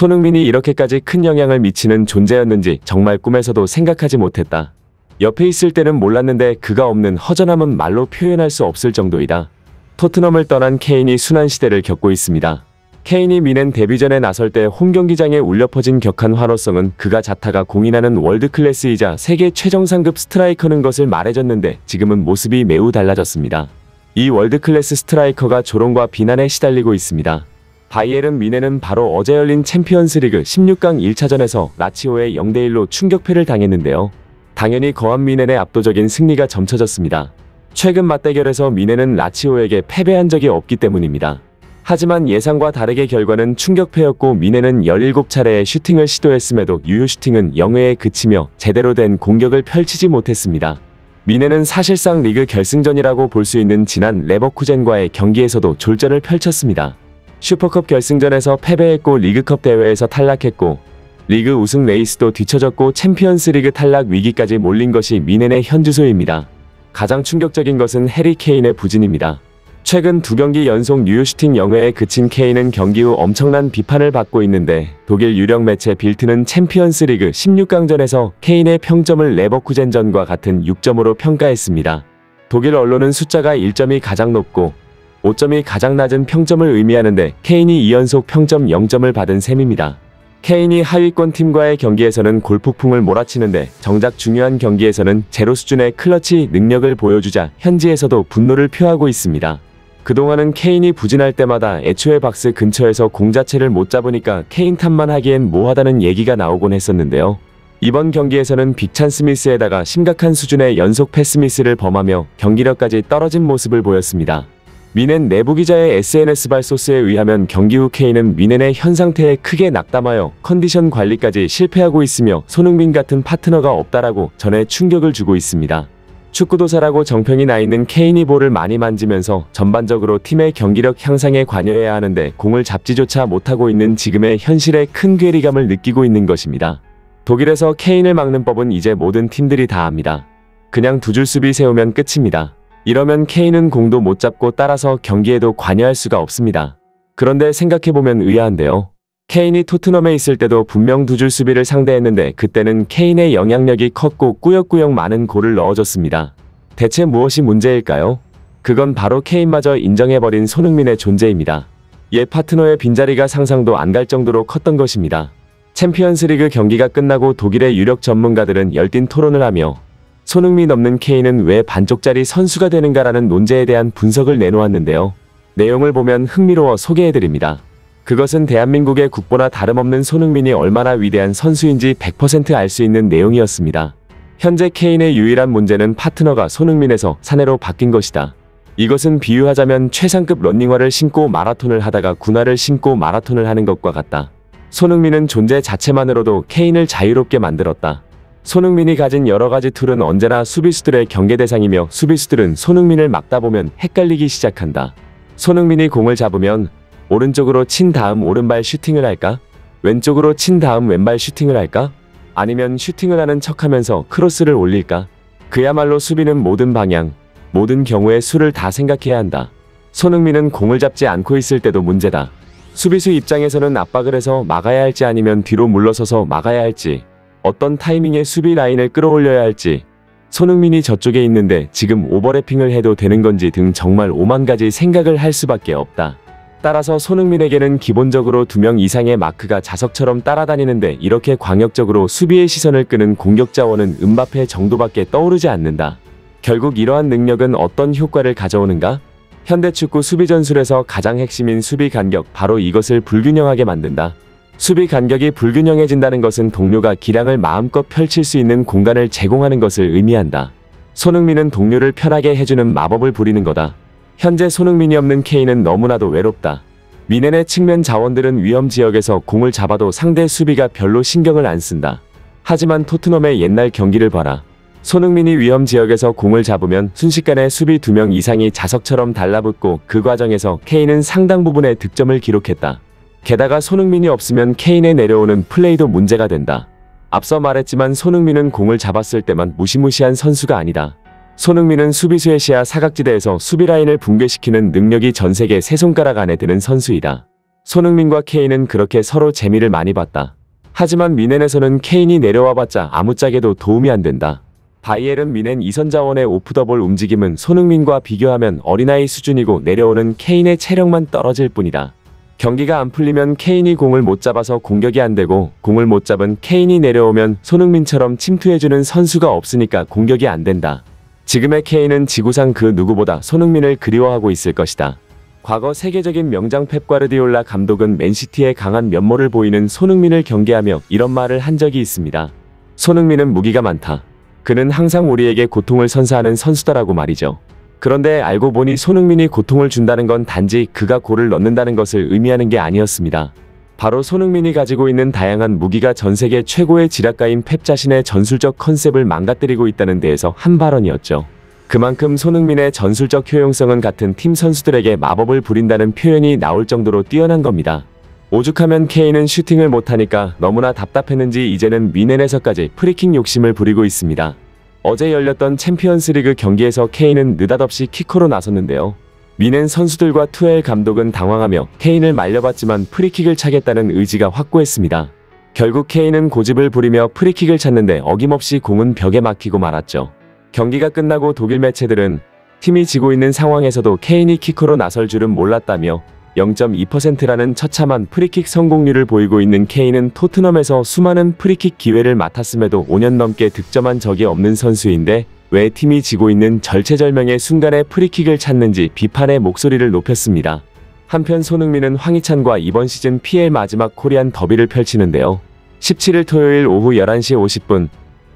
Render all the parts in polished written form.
손흥민이 이렇게까지 큰 영향을 미치는 존재였는지 정말 꿈에서도 생각하지 못했다. 옆에 있을 때는 몰랐는데 그가 없는 허전함은 말로 표현할 수 없을 정도이다. 토트넘을 떠난 케인이 순환시대를 겪고 있습니다. 케인이 미넨 데뷔전에 나설 때 홈경기장에 울려 퍼진 격한 환호성은 그가 자타가 공인하는 월드클래스이자 세계 최정상급 스트라이커는 것을 말해줬는데 지금은 모습이 매우 달라졌습니다. 이 월드클래스 스트라이커가 조롱과 비난에 시달리고 있습니다. 바이에른 뮌헨은 바로 어제 열린 챔피언스리그 16강 1차전에서 라치오에 0대1로 충격패를 당했는데요. 당연히 거한 뮌헨의 압도적인 승리가 점쳐졌습니다. 최근 맞대결에서 뮌헨은 라치오에게 패배한 적이 없기 때문입니다. 하지만 예상과 다르게 결과는 충격패였고 뮌헨은 17차례의 슈팅을 시도했음에도 유효 슈팅은 0회에 그치며 제대로 된 공격을 펼치지 못했습니다. 뮌헨은 사실상 리그 결승전이라고 볼 수 있는 지난 레버쿠젠과의 경기에서도 졸전을 펼쳤습니다. 슈퍼컵 결승전에서 패배했고 리그컵 대회에서 탈락했고 리그 우승 레이스도 뒤처졌고 챔피언스리그 탈락 위기까지 몰린 것이 뮌헨의 현 주소입니다. 가장 충격적인 것은 해리 케인의 부진입니다. 최근 2경기 연속 유효 슈팅 0회에 그친 케인은 경기 후 엄청난 비판을 받고 있는데 독일 유력 매체 빌트는 챔피언스리그 16강전에서 케인의 평점을 레버쿠젠전과 같은 6점으로 평가했습니다. 독일 언론은 숫자가 1점이 가장 높고 5점이 가장 낮은 평점을 의미하는데 케인이 2연속 평점 0점을 받은 셈입니다. 케인이 하위권 팀과의 경기에서는 골폭풍을 몰아치는데 정작 중요한 경기에서는 제로 수준의 클러치 능력을 보여주자 현지에서도 분노를 표하고 있습니다. 그동안은 케인이 부진할 때마다 애초에 박스 근처에서 공 자체를 못 잡으니까 케인 탓만 하기엔 뭐하다는 얘기가 나오곤 했었는데요. 이번 경기에서는 빅찬 스미스에다가 심각한 수준의 연속 패스 미스를 범하며 경기력까지 떨어진 모습을 보였습니다. 뮌헨 내부 기자의 SNS발 소스에 의하면 경기 후 케인은 뮌헨의 현 상태에 크게 낙담하여 컨디션 관리까지 실패하고 있으며 손흥민 같은 파트너가 없다라고 전에 충격을 주고 있습니다. 축구도사라고 정평이 나 있는 케인이 볼을 많이 만지면서 전반적으로 팀의 경기력 향상에 관여해야 하는데 공을 잡지조차 못하고 있는 지금의 현실에 큰 괴리감을 느끼고 있는 것입니다. 독일에서 케인을 막는 법은 이제 모든 팀들이 다 압니다. 그냥 두 줄 수비 세우면 끝입니다. 이러면 케인은 공도 못 잡고 따라서 경기에도 관여할 수가 없습니다. 그런데 생각해보면 의아한데요. 케인이 토트넘에 있을 때도 분명 두 줄 수비를 상대했는데 그때는 케인의 영향력이 컸고 꾸역꾸역 많은 골을 넣어줬습니다. 대체 무엇이 문제일까요? 그건 바로 케인마저 인정해버린 손흥민의 존재입니다. 옛 파트너의 빈자리가 상상도 안 갈 정도로 컸던 것입니다. 챔피언스리그 경기가 끝나고 독일의 유력 전문가들은 열띤 토론을 하며 손흥민 없는 케인은 왜 반쪽짜리 선수가 되는가라는 논제에 대한 분석을 내놓았는데요. 내용을 보면 흥미로워 소개해드립니다. 그것은 대한민국의 국보나 다름없는 손흥민이 얼마나 위대한 선수인지 100% 알 수 있는 내용이었습니다. 현재 케인의 유일한 문제는 파트너가 손흥민에서 사내로 바뀐 것이다. 이것은 비유하자면 최상급 런닝화를 신고 마라톤을 하다가 군화를 신고 마라톤을 하는 것과 같다. 손흥민은 존재 자체만으로도 케인을 자유롭게 만들었다. 손흥민이 가진 여러가지 툴은 언제나 수비수들의 경계 대상이며 수비수들은 손흥민을 막다 보면 헷갈리기 시작한다. 손흥민이 공을 잡으면 오른쪽으로 친 다음 오른발 슈팅을 할까? 왼쪽으로 친 다음 왼발 슈팅을 할까? 아니면 슈팅을 하는 척하면서 크로스를 올릴까? 그야말로 수비는 모든 방향, 모든 경우의 수를 다 생각해야 한다. 손흥민은 공을 잡지 않고 있을 때도 문제다. 수비수 입장에서는 압박을 해서 막아야 할지 아니면 뒤로 물러서서 막아야 할지, 어떤 타이밍에 수비 라인을 끌어올려야 할지, 손흥민이 저쪽에 있는데 지금 오버래핑을 해도 되는 건지 등 정말 오만 가지 생각을 할 수밖에 없다. 따라서 손흥민에게는 기본적으로 2명 이상의 마크가 자석처럼 따라다니는데 이렇게 광역적으로 수비의 시선을 끄는 공격 자원은 음바페 정도밖에 떠오르지 않는다. 결국 이러한 능력은 어떤 효과를 가져오는가? 현대축구 수비 전술에서 가장 핵심인 수비 간격, 바로 이것을 불균형하게 만든다. 수비 간격이 불균형해진다는 것은 동료가 기량을 마음껏 펼칠 수 있는 공간을 제공하는 것을 의미한다. 손흥민은 동료를 편하게 해주는 마법을 부리는 거다. 현재 손흥민이 없는 케인은 너무나도 외롭다. 뮌헨의 측면 자원들은 위험 지역에서 공을 잡아도 상대 수비가 별로 신경을 안 쓴다. 하지만 토트넘의 옛날 경기를 봐라. 손흥민이 위험 지역에서 공을 잡으면 순식간에 수비 2명 이상이 자석처럼 달라붙고 그 과정에서 케인은 상당 부분의 득점을 기록했다. 게다가 손흥민이 없으면 케인에 내려오는 플레이도 문제가 된다. 앞서 말했지만 손흥민은 공을 잡았을 때만 무시무시한 선수가 아니다. 손흥민은 수비수의 시야 사각지대에서 수비라인을 붕괴시키는 능력이 전세계 세 손가락 안에 드는 선수이다. 손흥민과 케인은 그렇게 서로 재미를 많이 봤다. 하지만 미넨에서는 케인이 내려와봤자 아무짝에도 도움이 안 된다. 바이에른 미넨 이선자원의 오프더볼 움직임은 손흥민과 비교하면 어린아이 수준이고 내려오는 케인의 체력만 떨어질 뿐이다. 경기가 안 풀리면 케인이 공을 못 잡아서 공격이 안 되고 공을 못 잡은 케인이 내려오면 손흥민처럼 침투해주는 선수가 없으니까 공격이 안 된다. 지금의 케인은 지구상 그 누구보다 손흥민을 그리워하고 있을 것이다. 과거 세계적인 명장 펩 과르디올라 감독은 맨시티의 강한 면모를 보이는 손흥민을 경계하며 이런 말을 한 적이 있습니다. 손흥민은 무기가 많다. 그는 항상 우리에게 고통을 선사하는 선수다라고 말이죠. 그런데 알고 보니 손흥민이 고통을 준다는 건 단지 그가 골을 넣는다는 것을 의미하는 게 아니었습니다. 바로 손흥민이 가지고 있는 다양한 무기가 전세계 최고의 지략가인 펩 자신의 전술적 컨셉을 망가뜨리고 있다는 데에서 한 발언이었죠. 그만큼 손흥민의 전술적 효용성은 같은 팀 선수들에게 마법을 부린다는 표현이 나올 정도로 뛰어난 겁니다. 오죽하면 케인은 슈팅을 못하니까 너무나 답답했는지 이제는 미넨에서까지 프리킥 욕심을 부리고 있습니다. 어제 열렸던 챔피언스리그 경기에서 케인은 느닷없이 키커로 나섰는데요. 미넨 선수들과 투엘 감독은 당황하며 케인을 말려봤지만 프리킥을 차겠다는 의지가 확고했습니다. 결국 케인은 고집을 부리며 프리킥을 찼는데 어김없이 공은 벽에 막히고 말았죠. 경기가 끝나고 독일 매체들은 팀이 지고 있는 상황에서도 케인이 키커로 나설 줄은 몰랐다며 0.2%라는 처참한 프리킥 성공률을 보이고 있는 케인은 토트넘에서 수많은 프리킥 기회를 맡았음에도 5년 넘게 득점한 적이 없는 선수인데 왜 팀이 지고 있는 절체절명의 순간에 프리킥을 찾는지 비판의 목소리를 높였습니다. 한편 손흥민은 황희찬과 이번 시즌 PL 마지막 코리안 더비를 펼치는데요. 17일 토요일 오후 11시 50분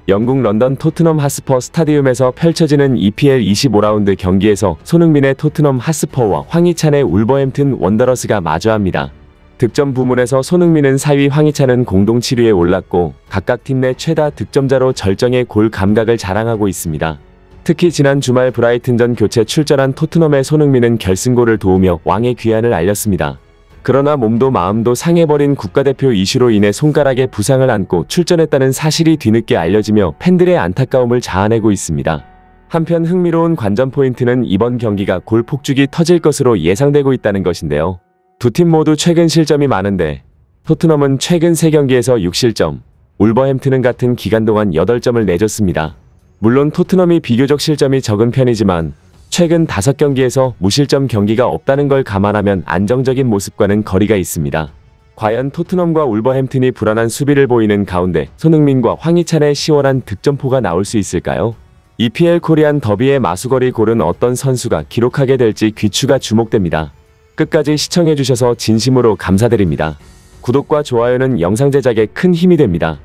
영국 런던 토트넘 핫스퍼 스타디움에서 펼쳐지는 EPL 25라운드 경기에서 손흥민의 토트넘 핫스퍼와 황희찬의 울버햄튼 원더러스가 마주합니다. 득점 부문에서 손흥민은 4위, 황희찬은 공동 7위에 올랐고 각각 팀 내 최다 득점자로 절정의 골 감각을 자랑하고 있습니다. 특히 지난 주말 브라이튼전 교체 출전한 토트넘의 손흥민은 결승골을 도우며 왕의 귀환을 알렸습니다. 그러나 몸도 마음도 상해버린 국가대표 이슈로 인해 손가락에 부상을 안고 출전했다는 사실이 뒤늦게 알려지며 팬들의 안타까움을 자아내고 있습니다. 한편 흥미로운 관전 포인트는 이번 경기가 골 폭죽이 터질 것으로 예상되고 있다는 것인데요. 두 팀 모두 최근 실점이 많은데 토트넘은 최근 3경기에서 6실점, 울버햄튼은 같은 기간 동안 8점을 내줬습니다. 물론 토트넘이 비교적 실점이 적은 편이지만 최근 5경기에서 무실점 경기가 없다는 걸 감안하면 안정적인 모습과는 거리가 있습니다. 과연 토트넘과 울버햄튼이 불안한 수비를 보이는 가운데 손흥민과 황희찬의 시원한 득점포가 나올 수 있을까요? EPL 코리안 더비의 마수거리 골은 어떤 선수가 기록하게 될지 귀추가 주목됩니다. 끝까지 시청해주셔서 진심으로 감사드립니다. 구독과 좋아요는 영상 제작에 큰 힘이 됩니다.